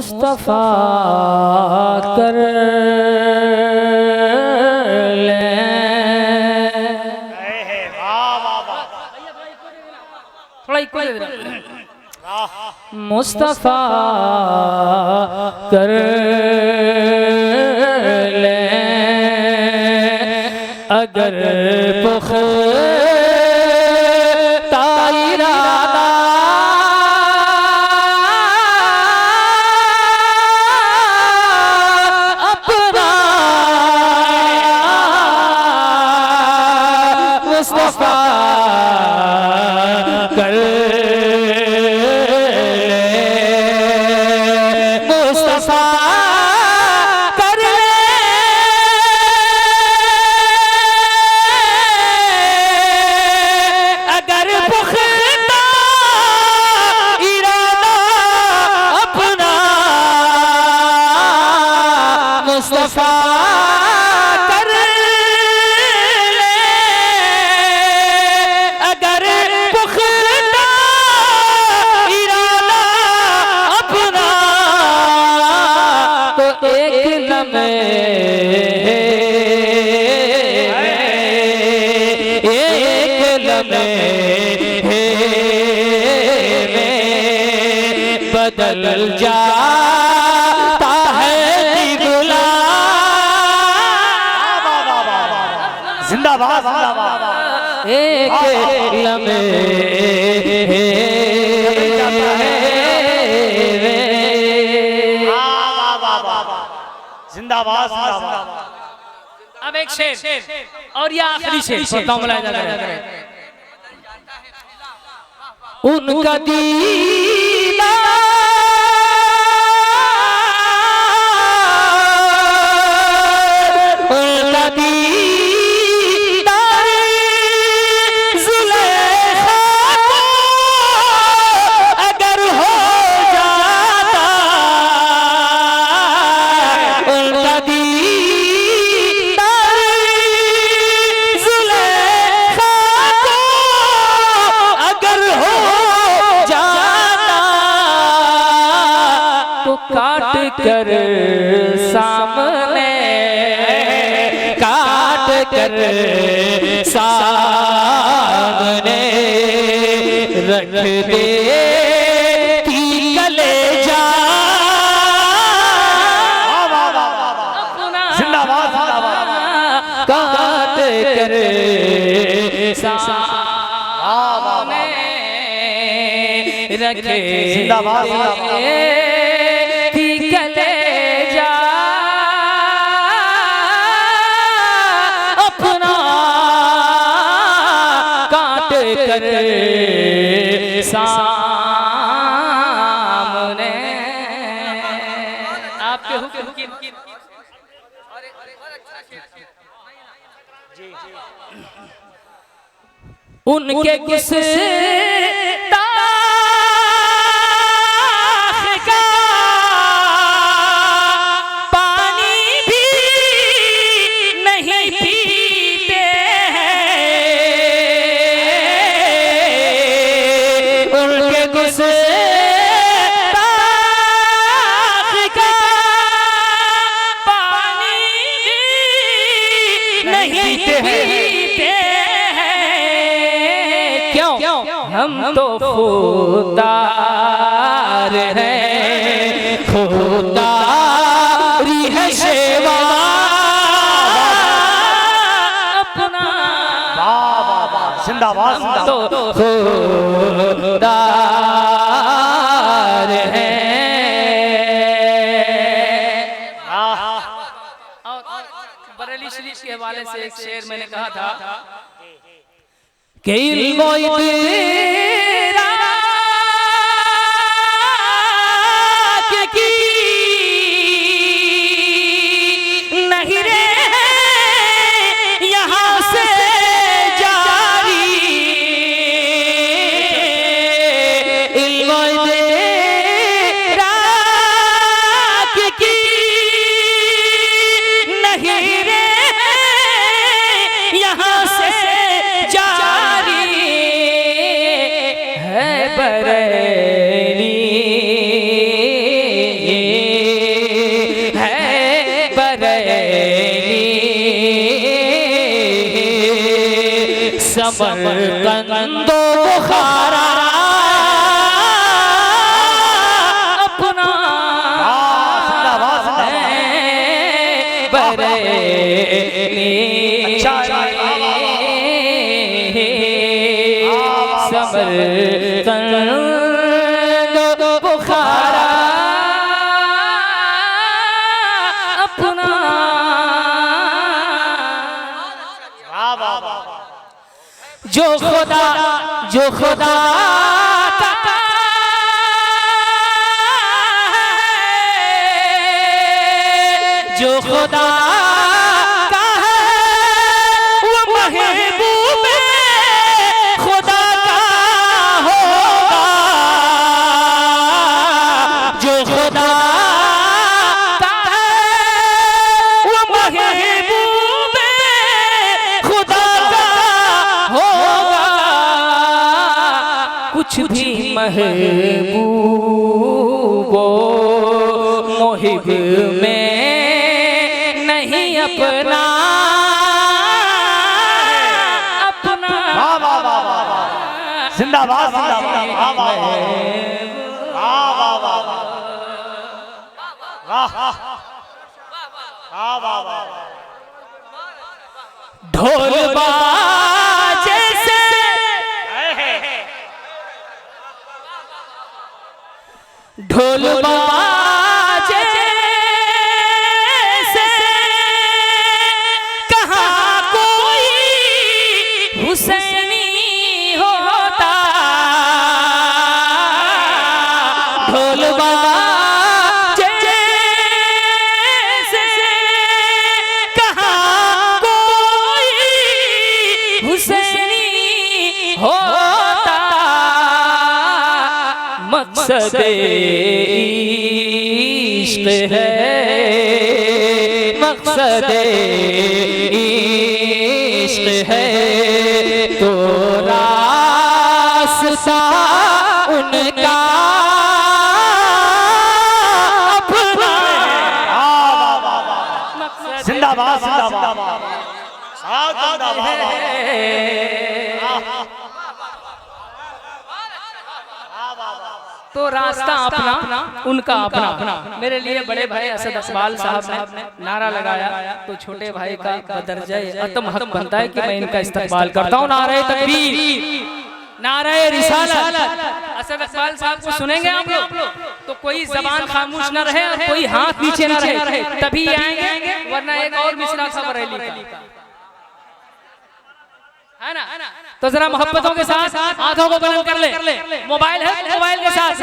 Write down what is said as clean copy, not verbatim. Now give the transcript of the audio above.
मुस्तफा कर ले। मुस्तफा कर ले अगर पुख्ता इरादा अपना मुस्तफा कर मुस्तफा कर ले अगर पुख्ता इरादा अपना तो एक लम्हे में बदल जाता है दिगुला। जिंदाबाद जिंदाबाद। एक लम्हे जिंदाबाद जिंदाबाद। अब एक शेर और ये आखिरी शेर उनका दीदा काट कर सामने काट कर सामने रख दे की कलेजा। जिंदाबाद जिंदाबाद। काट कर सामने रखे जिंदाबाद कलेजा अपना काट कर सामने आपके हुक्म उनके किसे हम तो खुदार हैं खुदारी है सेवा अपना। जिंदाबाद तो खुदार हैं। बरेली शरीफ के हवाले से एक शेर मैंने कहा था कि इल्म नहीं रे यहाँ से जारी इल्म की नहीं रे यहाँ से जारी समरकंदो बुखारा अपना बरेली समरकंदो बुखारा अपना जो खुदा का जो खुदा का है वो महबूब खुदा का होगा जो खुदा का है वो महबूब खुदा का होगा कुछ भी महबूबो मोहिब में नहीं अपना अपना जिंदाबाद जिंदाबाद वाह वाह वाह वाह वाह वाह ढोल बाजे से ढोल बाजे से कहाँ कोई हुसैनी होता ढोल बाजे से कहाँ कोई हुसैनी होता मकसद इश्क है मकसद इश्क है तो रास्ता उनका अपना जिंदाबाद जिंदाबाद तो रास्ता अपना उनका अपना मेरे लिए बड़े भाई असद इकबाल साहब ने नारा लगाया तो छोटे भाई का बदरजा अतम हक बनता है कि मैं इनका इस्तकबाल करता हूँ नारे तकबीर नारे रिसालत असद इकबाल साहब को सुनेंगे आप लोग तो कोई जबान खामोश न रहे और कोई हाथ पीछे न रहे तभी आएंगे वरना एक और मिसरा था बरेली का है ना तो जरा मोहब्बतों के साथ हाथों को बुलंद कर ले मोबाइल है मोबाइल के साथ